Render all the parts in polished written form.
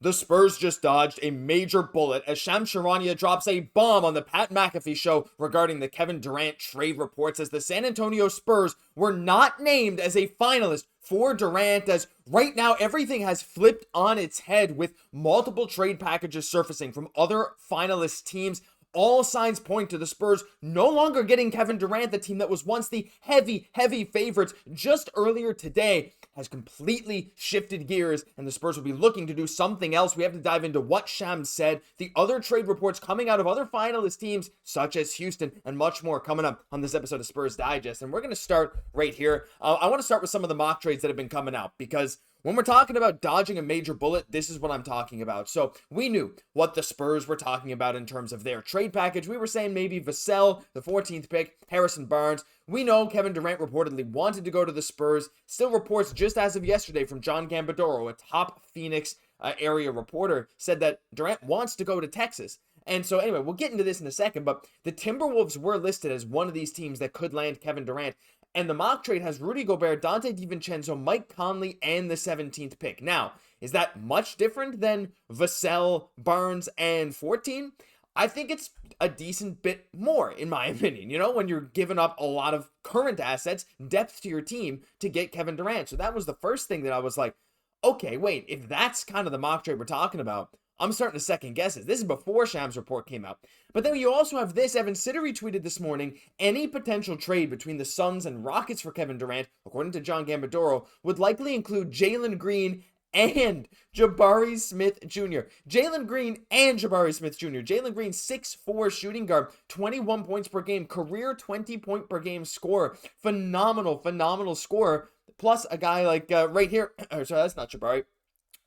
The Spurs just dodged a major bullet as Shams Charania drops a bomb on the Pat McAfee show regarding the Kevin Durant trade reports, as the San Antonio Spurs were not named as a finalist for Durant, as right now everything has flipped on its head with multiple trade packages surfacing from other finalist teams. All signs point to the Spurs no longer getting Kevin Durant, the team that was once the heavy favorites just earlier today has completely shifted gears, and the Spurs will be looking to do something else. We have to dive into what Shams said, the other trade reports coming out of other finalist teams such as Houston, and much more coming up on this episode of Spurs Digest. And we're going to start right here. I want to start with some of the mock trades that have been coming out, because when we're talking about dodging a major bullet, this is what I'm talking about. So we knew what the Spurs were talking about in terms of their trade package. We were saying maybe Vassell, the 14th pick, Harrison Barnes. We know Kevin Durant reportedly wanted to go to the Spurs. Still reports just as of yesterday from John Gambadoro, a top Phoenix area reporter, said that Durant wants to go to Texas. And so anyway, we'll get into this in a second, but the Timberwolves were listed as one of these teams that could land Kevin Durant. And the mock trade has Rudy Gobert, Dante DiVincenzo, Mike Conley, and the 17th pick. Now, is that much different than Vassell, Barnes, and 14? I think it's a decent bit more, in my opinion, you know, when you're giving up a lot of current assets, depth to your team to get Kevin Durant. So that was the first thing that I was like, okay, wait, if that's kind of the mock trade we're talking about, I'm starting to second guess it. This is before Shams' report came out. But then you also have this. Evan Siddery tweeted this morning, any potential trade between the Suns and Rockets for Kevin Durant, according to John Gambadoro, would likely include Jalen Green and Jabari Smith Jr. Jalen Green and Jabari Smith Jr. Jalen Green, 6'4" shooting guard, 21 points per game, career 20-point per game scorer. Phenomenal scorer. Plus a guy like right here. Sorry, that's not Jabari.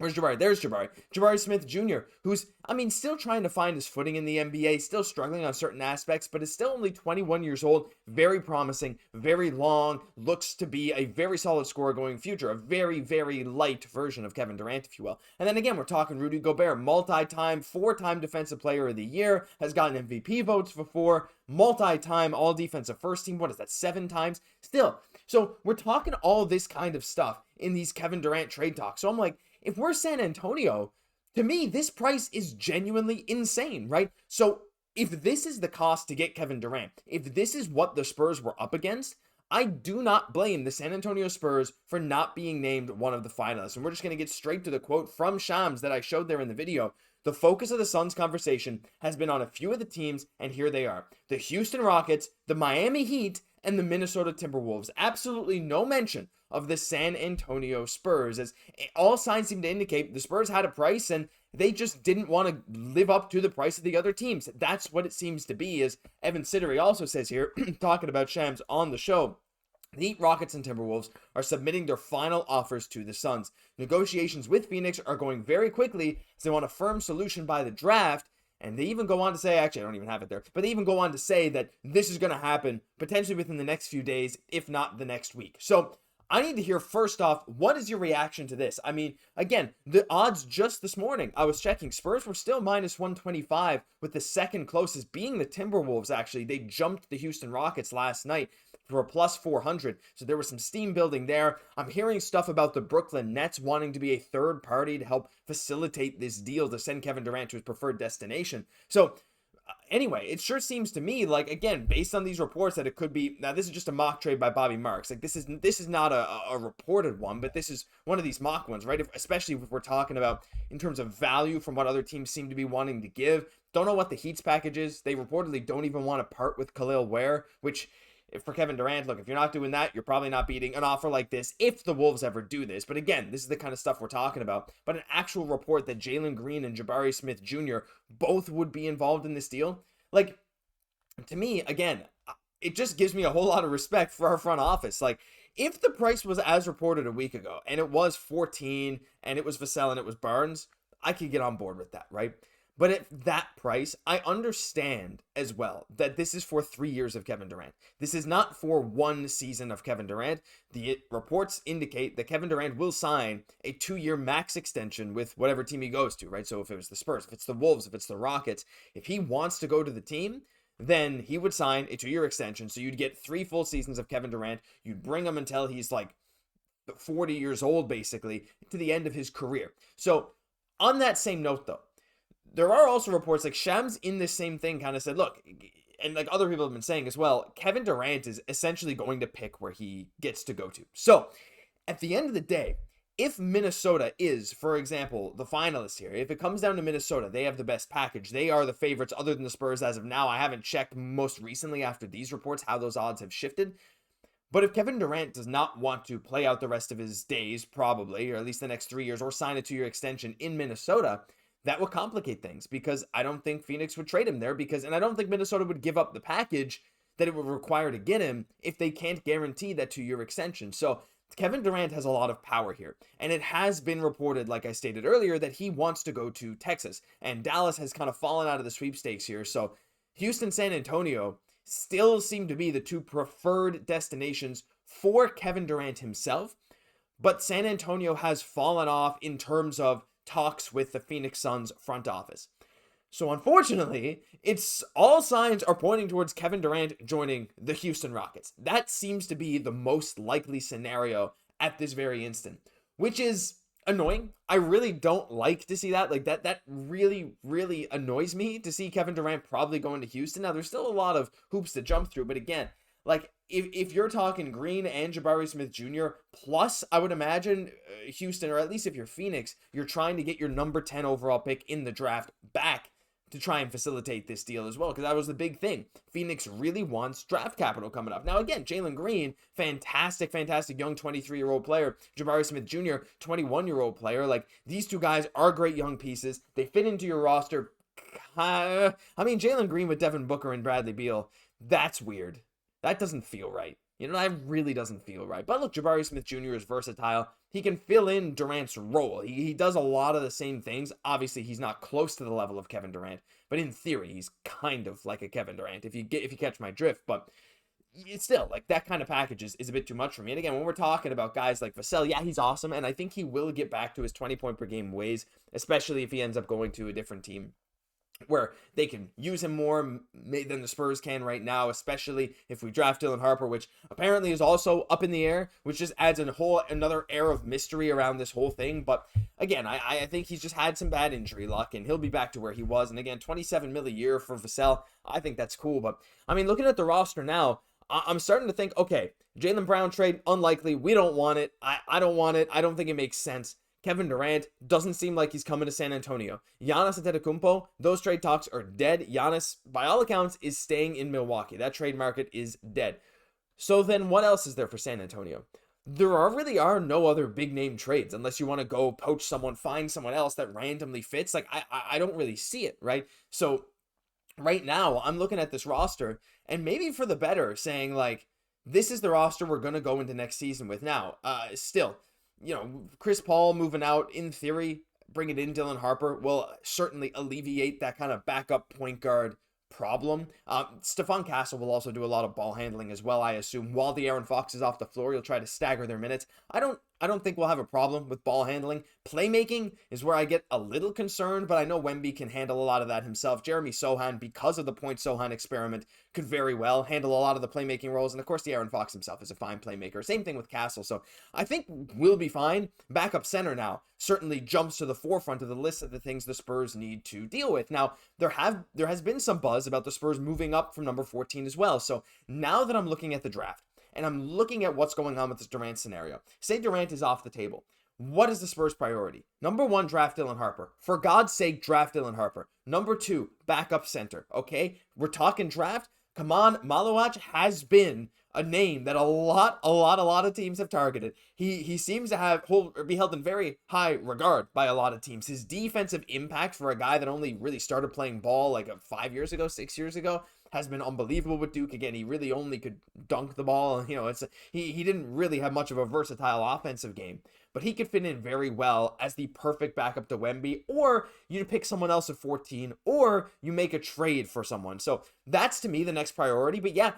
Where's Jabari? There's Jabari. Jabari Smith Jr., who's, still trying to find his footing in the NBA, still struggling on certain aspects, but is still only 21 years old. Very promising, very long, looks to be a very solid scorer going future. A very light version of Kevin Durant, if you will. And then again, we're talking Rudy Gobert, multi-time, 4-time Defensive Player of the Year, has gotten MVP votes before, multi-time All-Defensive First Team. What is that, 7 times? Still. So we're talking all this kind of stuff in these Kevin Durant trade talks. So I'm like, if we're San Antonio, to me, this price is genuinely insane, right? So if this is the cost to get Kevin Durant, if this is what the Spurs were up against, I do not blame the San Antonio Spurs for not being named one of the finalists. And we're just going to get straight to the quote from Shams that I showed there in the video. The focus of the Suns conversation has been on a few of the teams, and here they are. The Houston Rockets, the Miami Heat, and the Minnesota Timberwolves. Absolutely no mention of the San Antonio Spurs, as all signs seem to indicate the Spurs had a price and they just didn't want to live up to the price of the other teams. That's what it seems to be, as Evan Siddery also says here, talking about Shams on the show. The Heat, Rockets, and Timberwolves are submitting their final offers to the Suns. Negotiations with Phoenix are going very quickly as they want a firm solution by the draft. And they even go on to say, actually, I don't even have it there, but they even go on to say that this is going to happen potentially within the next few days, if not the next week. So I need to hear first off, what is your reaction to this? Again, the odds just this morning, I was checking, Spurs were still minus 125, with the second closest being the Timberwolves, actually. They jumped the Houston Rockets last night for a plus 400. So there was some steam building there. I'm hearing stuff about the Brooklyn Nets wanting to be a third party to help facilitate this deal to send Kevin Durant to his preferred destination. So anyway, it sure seems to me like, again, based on these reports, that it could be, now this is just a mock trade by Bobby Marks. Like this is not a reported one, but this is one of these mock ones, right? Especially if we're talking about in terms of value from what other teams seem to be wanting to give. Don't know what the Heat's package is. They reportedly don't even want to part with Khalil Ware, which, for Kevin Durant, look, if you're not doing that, you're probably not beating an offer like this if the Wolves ever do this. But again, this is the kind of stuff we're talking about. But an actual report that Jalen Green and Jabari Smith Jr. both would be involved in this deal, like, to me, again, it just gives me a whole lot of respect for our front office. Like, if the price was as reported a week ago, and it was 14, and it was Vassell and it was Barnes, I could get on board with that, right? But at that price, I understand as well that this is for 3 years of Kevin Durant. This is not for one season of Kevin Durant. The reports indicate that Kevin Durant will sign a 2-year max extension with whatever team he goes to, right? So if it was the Spurs, if it's the Wolves, if it's the Rockets, if he wants to go to the team, then he would sign a 2-year extension. So you'd get 3 full seasons of Kevin Durant. You'd bring him until he's like 40 years old, basically, to the end of his career. So On that same note, though, there are also reports like Shams in this same thing kind of said, look, and like other people have been saying as well, Kevin Durant is essentially going to pick where he gets to go to. So at the end of the day, if Minnesota is, for example, the finalist here, if it comes down to Minnesota, they have the best package. They are the favorites other than the Spurs as of now. I haven't checked most recently after these reports how those odds have shifted. But if Kevin Durant does not want to play out the rest of his days, probably, or at least the next 3 years, or sign a 2-year extension in Minnesota, that would complicate things because I don't think Phoenix would trade him there and I don't think Minnesota would give up the package that it would require to get him if they can't guarantee that 2-year extension. So Kevin Durant has a lot of power here, and it has been reported, like I stated earlier, that he wants to go to Texas, and Dallas has kind of fallen out of the sweepstakes here. So Houston, San Antonio still seem to be the two preferred destinations for Kevin Durant himself, but San Antonio has fallen off in terms of talks with the Phoenix Suns front office. So unfortunately, it's all signs are pointing towards Kevin Durant joining the Houston Rockets. That seems to be the most likely scenario at this very instant, which is annoying. I really don't like to see that. Like that really, really annoys me to see Kevin Durant probably going to Houston. Now, there's still a lot of hoops to jump through, but again, like if you're talking Green and Jabari Smith Jr., plus I would imagine Houston, or at least if you're Phoenix, you're trying to get your number 10 overall pick in the draft back to try and facilitate this deal as well, because that was the big thing. Phoenix really wants draft capital coming up. Now, again, Jalen Green, fantastic young 23-year-old player. Jabari Smith Jr., 21-year-old player. Like, these two guys are great young pieces. They fit into your roster. I mean, Jalen Green with Devin Booker and Bradley Beal, that's weird. That doesn't feel right. You know, that really doesn't feel right. But look, Jabari Smith Jr. is versatile. He can fill in Durant's role. He does a lot of the same things. Obviously, he's not close to the level of Kevin Durant, but in theory, he's kind of like a Kevin Durant, if you catch my drift. But it's still, like, that kind of package is a bit too much for me. And again, when we're talking about guys like Vassell, yeah, he's awesome, and I think he will get back to his 20-point-per-game ways, especially if he ends up going to a different team where they can use him more than the Spurs can right now, especially if we draft Dylan Harper, which apparently is also up in the air, which just adds another air of mystery around this whole thing. But again, I think he's just had some bad injury luck, and he'll be back to where he was. And again, $27 million a year for Vassell, I think that's cool. But I mean, looking at the roster now, I'm starting to think, okay, Jaylen Brown trade, unlikely. We don't want it. I don't want it. I don't think it makes sense. Kevin Durant doesn't seem like he's coming to San Antonio. Giannis Antetokounmpo, those trade talks are dead. Giannis, by all accounts, is staying in Milwaukee. That trade market is dead. So then what else is there for San Antonio? There really are no other big name trades unless you want to go poach someone, find someone else that randomly fits. Like, I don't really see it, right? So right now, I'm looking at this roster, and maybe for the better, saying, like, this is the roster we're going to go into next season with. Now, still, you know, Chris Paul moving out, in theory, bringing in Dylan Harper will certainly alleviate that kind of backup point guard problem. Stephon Castle will also do a lot of ball handling as well, I assume. While De'Aaron Fox is off the floor, he'll try to stagger their minutes. I don't think we'll have a problem with ball handling. Playmaking is where I get a little concerned, but I know Wemby can handle a lot of that himself. Jeremy Sochan, because of the point Sochan experiment, could very well handle a lot of the playmaking roles. And of course, De'Aaron Fox himself is a fine playmaker. Same thing with Castle. So I think we'll be fine. Backup center now certainly jumps to the forefront of the list of the things the Spurs need to deal with. Now, there has been some buzz about the Spurs moving up from number 14 as well. So now that I'm looking at the draft, and I'm looking at what's going on with this Durant scenario. Say Durant is off the table. What is the Spurs' priority? Number 1, draft Dylan Harper. For God's sake, draft Dylan Harper. Number 2, backup center. Okay? We're talking draft. Come on, Malowach has been a name that a lot of teams have targeted. He seems to be held in very high regard by a lot of teams. His defensive impact for a guy that only really started playing ball like 5 years ago, 6 years ago, has been unbelievable with Duke. Again, he really only could dunk the ball. You know, he didn't really have much of a versatile offensive game, but he could fit in very well as the perfect backup to Wemby, or you pick someone else at 14, or you make a trade for someone. So that's, to me, the next priority. But yeah,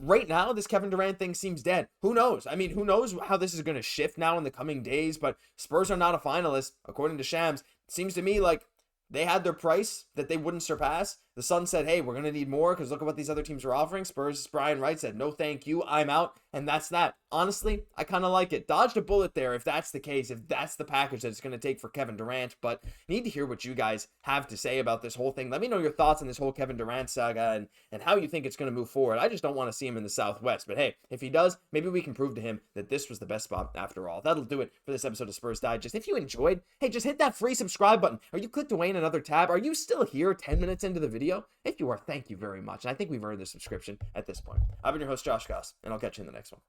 right now, this Kevin Durant thing seems dead. Who knows? I mean, who knows how this is going to shift now in the coming days, but Spurs are not a finalist, according to Shams. It seems to me like they had their price that they wouldn't surpass. The Sun said, hey, we're going to need more because look at what these other teams are offering. Spurs' Brian Wright said, no thank you, I'm out. And that's that. Honestly, I kind of like it. Dodged a bullet there if that's the case, if that's the package that it's going to take for Kevin Durant. But need to hear what you guys have to say about this whole thing. Let me know your thoughts on this whole Kevin Durant saga and how you think it's going to move forward. I just don't want to see him in the Southwest. But hey, if he does, maybe we can prove to him that this was the best spot after all. That'll do it for this episode of Spurs Digest. If you enjoyed, hey, just hit that free subscribe button. Or you clicked away in another tab. Are you still here 10 minutes into the video? If you are, thank you very much. And I think we've earned the subscription at this point. I've been your host, Josh Gosse, and I'll catch you in the next one.